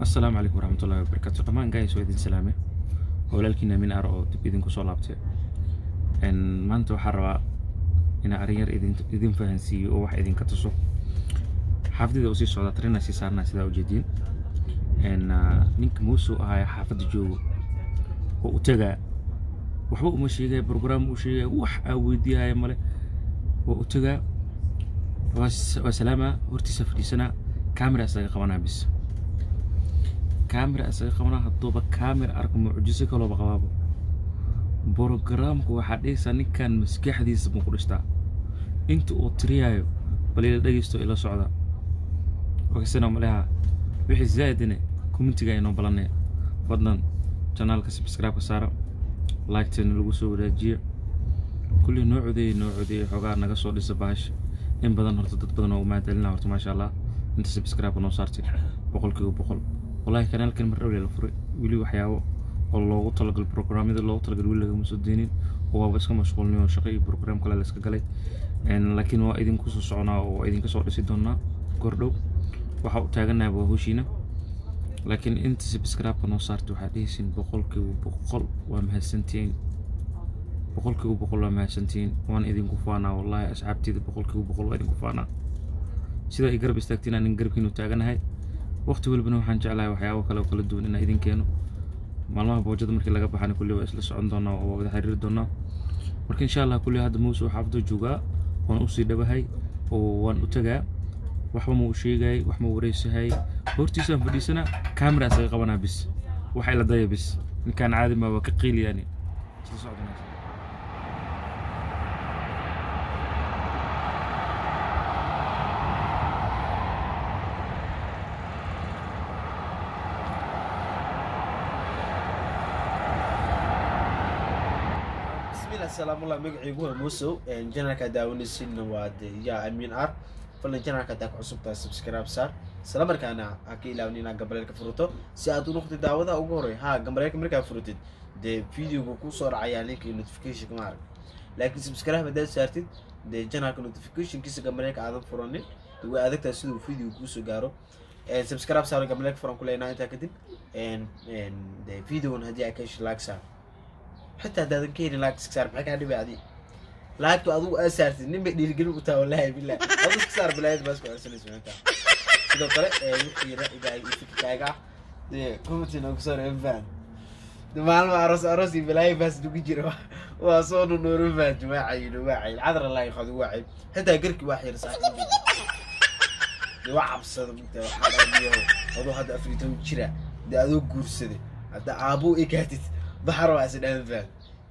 السلام عليكم ورحمة الله وبركاته. طبعا جايز ويدين سلامة ولكن من أرى تبيدين كسولابته إن ما أنتوا حروا إن أرير إذن فهنسي أو واحد إذن كتصو حافظ ذا أسيس على ترينا سيسارنا سيدا وجدين إن نيك موسو هاي حافظ جو وأتجا وحبوا مشي جاي برنامج وشي وح أودي هاي ماله وأتجا وسلامة ورتي سفري سنة كاميرا ساقوانا بس كاميرا ساقوانا هتوبة كاميرا أركم معجزة كلو بقوابه برنامج وحديث أني كان مسكي حديث مقرشتا أنتوا أطريايو بلي دقيستو إلى صعدا وكسنا ملها وحي زايدني كومنتي جاي نوبلاني فضلا channelka subscribe saara like tan lagu soo wadaajiyo kulli noocdii xogaa naga soo dhisa baash in badan horta dad badan oo maadalina horta ma sha Allah inta subscribe noo saartay boqolkiiba wallahi kanaalkan mar dhawle la furay wili waxyaabo oo loogu talagal programmada loogu talagal wili laga soo deenin oo waa iska mashquulnimo shaqo iyo program kale la iska galay laakiin waa idin ku soo soconaa oo idin ka soo dhisi doonaa gordhow waxa uu taaganahay hawshiina لكن انت سبسكرايب قناة صارت وحديثين بقول ومهسنتين بقول ومهسنتين وانا اذن كفانا والله اسعبتي بقول واذن كفانا سيدا يقرب استاكتين ان نقرب كينو تاغنا هاي وقت ولبنا وحان جعلها وحياو كلا دوون انا اذن كينو مالما بوجد مركي لغا بحاني كل واسلا سعون دونا ووغدا حرير دونا مركي ان شاء الله كل هذا موسو حافظو جوغا وانا اصي دبهاي وان اتاقا waxba ma u sheegay wax ma wareysahay hortiisa fadhiisana camera saga qabana bis waxay la dayay bis in kan caadi ma ka qiiliyani soo socdana bismillah salaamu alaykum magacaygu waa Muso channelka daawanaysiin waa ya Amin Ar فلان channel ka daak cusub ta subscribe saar isla markaana ha ka ilaawin inaad gambalelka furto si aad u noqotid daawada ugu horeey gambalelka markaa furtid de video ku soo dhacaya link notification ka marag laakiin subscribe hadaad saartid de channelka notification kiisa gambalelka aad furanin way adagtaa sidoo video ku soo gaaro subscribe saar gambalelka furan ku leenaa inta kadib de video hadii ay ka like saar حتى هذا كين like saar maxay ka dhibay لايك أدو أسرت نبي ديرجلو بتاعه بالله أدو كسر بالله بس كويسين اسمه كده كده يحيي إذا يفك كايجا ده كم تينا كسر إنفان ده معلم أرسي بالله بس دوجي جرا وأصونه نور إنفان جماعي عذر الله يخذ واحد حتى يقولك واحد رسالة ده وعب صدق ده حاجة أدو هذا أفريقيا وشرا ده أدو كورس ده هذا أبو إكاتت بحر واسد إنفان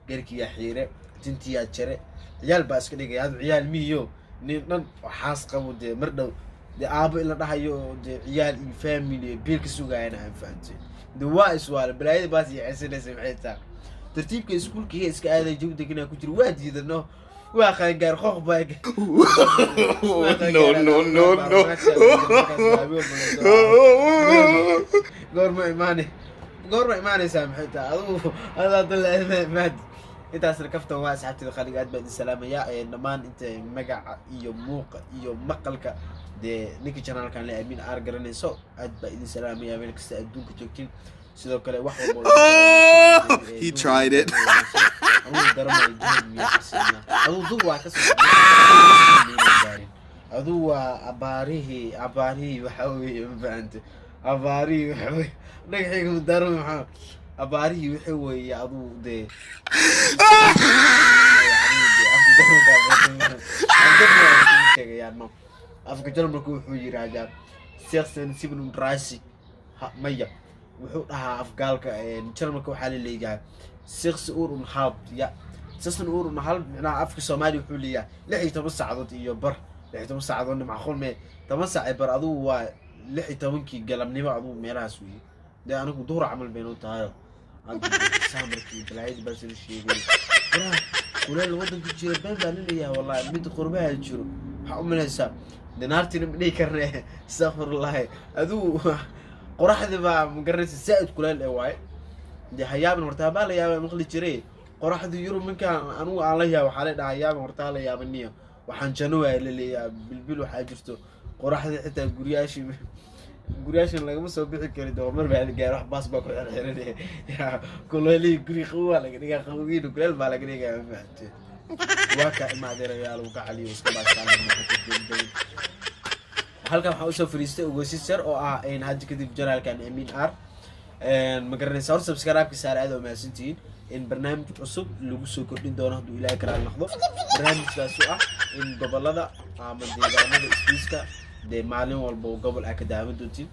قولك يا حيرة تنتي يا شرا عيال بس كده هذا عيال ميو نن حاس قبو ده مردو ده أبو إلا ده هيو ده عيال فاميلي بيرك سوغا أنا فهمتي ده وايس ولا بلاي بس يحسن سمعتها ترتيب كسكول كيس كهذا يجود كنا كتير واحد يده إنه واخد جار خوخ باك no قرب إيماني سامحتها هذا طلع ماد انت اصلا كفته واسعتي الخليقات بعد السلامه يا نمان انت مقع iyo muuq iyo maqalka de ninka channel kan la Amin Ar garanayso aad baa idin salaamaya meel kasta adduunka joogtiin sidoo kale wax walba he tried it adu waa abaarihi waxa weeye maanta abaarihi waxa weeye dhagaxiga darmo waxa أباري وحوي يا أبو ده أفكر مركو حوي راجع سياسة نسيبن دراسي مية وحوها أفقالك إن شاء الله مركو حالي اللي جاي سياسة أور ونحاب يا سياسة أور ونحاب أنا أفكر سومالي وحولي لحي تمسع عضوتي إيو بر لحي تمسع عضوني مع خول مي تمسع عبر عضو لحي تمنكي قلمني بعضو ميراسوي ده أنا كنت دور عمل بينو تايل عند سامركي بالعيد بس الشيء ولا الوضع كتير بان يا والله مد قربها تشرو حقوم الحساب دينارتي نبني كرنه استغفر الله ادو قرح ذا مقرس السائد كل الاواي دي حياب مرتبه لا يا مخلي جري قرح ذا يورو من كان انو عليها وحاله حياب مرتبه يا بنيه waxaan jano waa leeyahay bilbil waxa jirto qoraxda xitaa guriyaashi guriyashan lagama soo bixi kari doono mar baa gaar wax baas baa ku xirxiranay ya kulali guri qawa laga dhigaa qawiin kulal baa laga dhigaa mafaatay waa ka imaadeen lagu ka caliyo iska baastaan halkan waxa uu soo fariistay ogosiisar oo ah in hadda kadib janaalkan Amin R ma garanaysaa hor subscribe-ka saar aad oo maasantiin in barnaamij cusub lagu soo kordhin doono haduu Ilaahay karaal noqdo barnaamijkaas oo ah in gobolada ama deegaanada isfiiska de maalin walba gobol ay ka daawan doontiin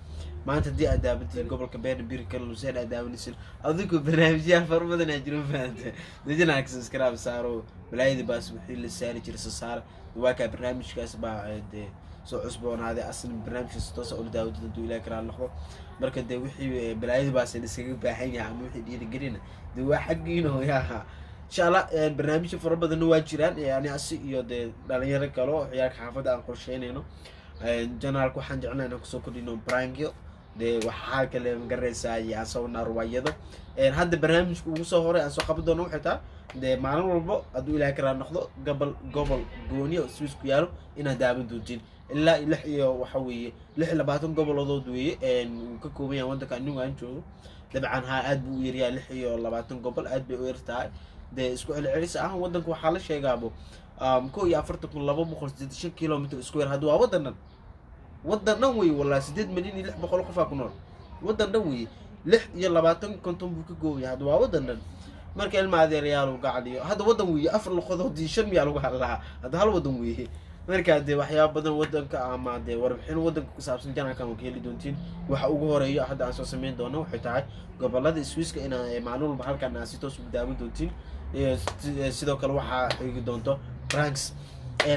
maanta hadii aad daawantiin gobolka Berberi kan Luseen aad daawanaysin adigu barnaamijyada farbadan ay jiraan faanta dadina subscribe saaro balaayada baas wixii la saari jiray saar waa ka barnaamijkaas baa de soo cusboonaaday asal barnaamijkaas toos oo daawada haduu Ilaahay karaal noqdo marka de wixii balaayada baas isaga baahan yahay ama wixii dhiirigelina de waa xaqiina hooyaha insha Allah barnaamijyo farbadan waa jiraan yani asi iyo de dhalinyaro kale oo ciyaar xaafada aan qorsheynayno janaalku waxaan jeclahay inaan kusoo kordhino brankyo de waxa kale magaraysaa yaa soo narwayado hadda barnaamijku ugu soo horay aan soo qaban doono waxa taa de maalin walba haduu Ilaahay kara noqdo gobol gooniyo Swiss ku yaalo ina daawan doontiin ilaa 6 iyo waxa weeye 26 gobolood weeye ka kooban yahay wadanka anigu aan joogo dabcan aad buu yariyaa 6 iyo 20 gobol aad bay u yartahay de isku celcelis ah wadanka waxa la sheegaabo 4285 kilometer square haduu wadan way wallahi 8 milyan iyo 600 qof ku nool wadan way 6 iyo 20 konton buu ka gooyay haduu wadan marka ilma adeerayaal uu gacaliyo hada wadan way 4 luqadood 5 miyaa lagu hadlaa hada hal wadan way marka de waxyaabo badan wadanka ama de warbixin wadanka ku saabsan janaalkan oo heli doontiin waxa ugu horeeyo hadda aan soo sameyn doono waxay tahay gobolada Swiss-ka in maalin walba halkan aan si toos u daawan doontiin sidoo kale waxa xigi doonto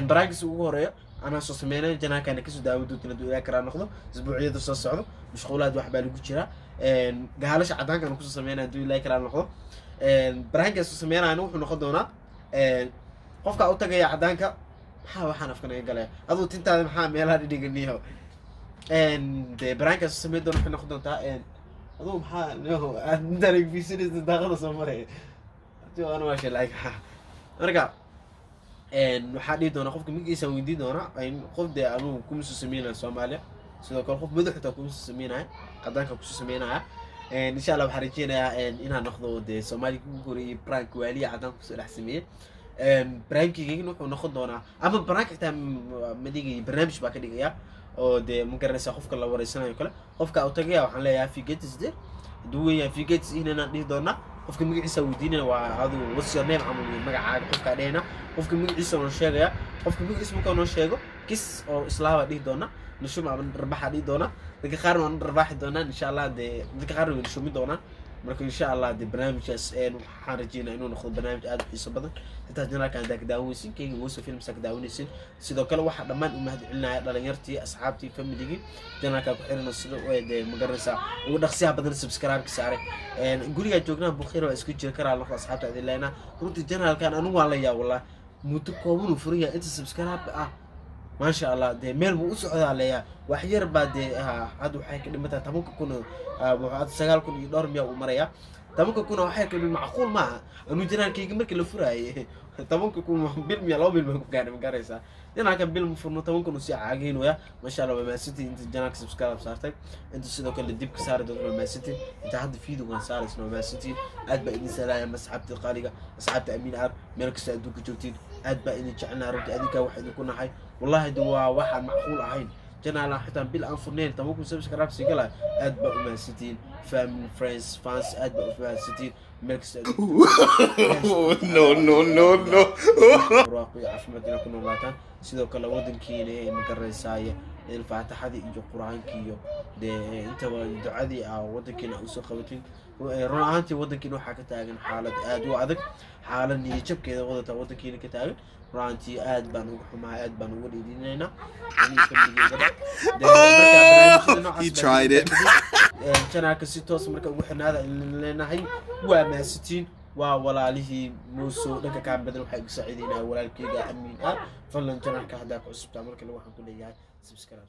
Branks ugu horeeyo ana soo sameynay janaalkan ka soo daawan doontiin haduu Ilaahay kara noqdo isbuucyada soo socdo mashquulaad wax baa lagu jira gaalasha cadaankan ku soo sameynay haduu Ilaahay kara noqdo Branks soo sameynayna wuxuu noqon doonaa qofka u tagaya cadaanka maxaa waxaan afkan ay galay aduu tintaada maxaa meelaha dhiganiyo de Branks soo sameyn doona waxay noqon doontaa aduu maxaa leeyahay aad darig business daaqada soo maray ana waa shalay marka waxa dhii doona qofka magiisa weydiin doona in qof de aanu kuma soo sameeyay Soomaaliya sidoo kale qof madaxda kuma soo sameeyay cadaanka ku soo sameeyay insha Allah waxaan rajeynayaa inaan noqdo de Soomaali ku goray prank waliya cadaan ku soo dhex sameeyay prankiga wuxuu noqon doonaa ama prank xitaa madigi barnaamij baa ka dhigaya oo de ma garanaysaa qofka la wareysanayo kale qofka uu tagaya waxaan leeyahay figates de duwaya figates inaan dhigi doona qofka magaciisa weydiinaya waa adu what's your name ama magacaaga qofka dheena qofka magaciisa oo sheegaya qofka magaciisa marka uu sheego kis oo islaaba dhigi doona nishum ama darbaxa dhigi doona dadka qaar oo darbaxi doona insha Allah de dadka qaar way nishumi doona marka insha Allah de barnaamijkaas waxaan rajeynayaa inuu noqdo barnaamij aad u xiiso badan inta janaalkan daawaysin kayga wuu soo filmsa ka daawanaysin sidoo kale waxa dhamaan u mahadcelinaya dhalinyartii asxaabtii family-gi janaalka ku xiran sidoo de magaraysa ugu dhaqsiyaha badan subscribe ka saaray guriga joognaa bukhira waa isku jira karaa noqdo asxaabta adileena runtii janaalkan anigu waa la yaa wallahi muddo kooban u furiya inta subscribe ah ما شاء الله ده ميل مو سعودة عليها وحير بعد هذا وحيك لمتى تموك يكون وهذا سجال كون يدور مياه ومريا تموك يكون وحيك معقول معه إنه جنان كي يجمر كل فراي تموك يكون بالمية لو بالمية كان مقارسة جنان كان بالمفروض تموك نسيا عاجين ويا ما شاء الله بما ستي أنت جناك سبسكرايب صارتك أنت سيدو كل ديب كسار دكتور بما ستي أنت حد فيدو كان صار اسمه بما ستي أتبع إني سلام مسحبت القارقة مسحبت أمين عار ملك سعدوك جوتين أتبع إني جعلنا رد أديك واحد يكون حي والله دوا واحد معقول عين جنا حتى بالأنفرنين تموكم سبسكرايب سيقلا أتبع ما ستين فاميلي فريندز فانس أتبع ما ستين ملك سعدوك no راقي عفمتنا كنا ماتان سيدو كلا ودن كيني مقرساية الفاتحة دي إجو قرآن كيو دي انت دعاء دي ودن كينا أوسو قبتين رونانتي ودن كينو حاكا تاغن حالة آدو عدك حالة نيجب كيدا ودتا ودن كينا كتاغن رونانتي آد بانو حماها آد بانو ولي دينينا He tried it. كان كسيتوس مركا وحنا هذا اللي نحي وما ستين ووالله موسو لك كان بدل وحق سعيدنا ولا الكيغا أمين فلن جناك هداك عصب تعمل كل واحد كل يوم سبسكرايب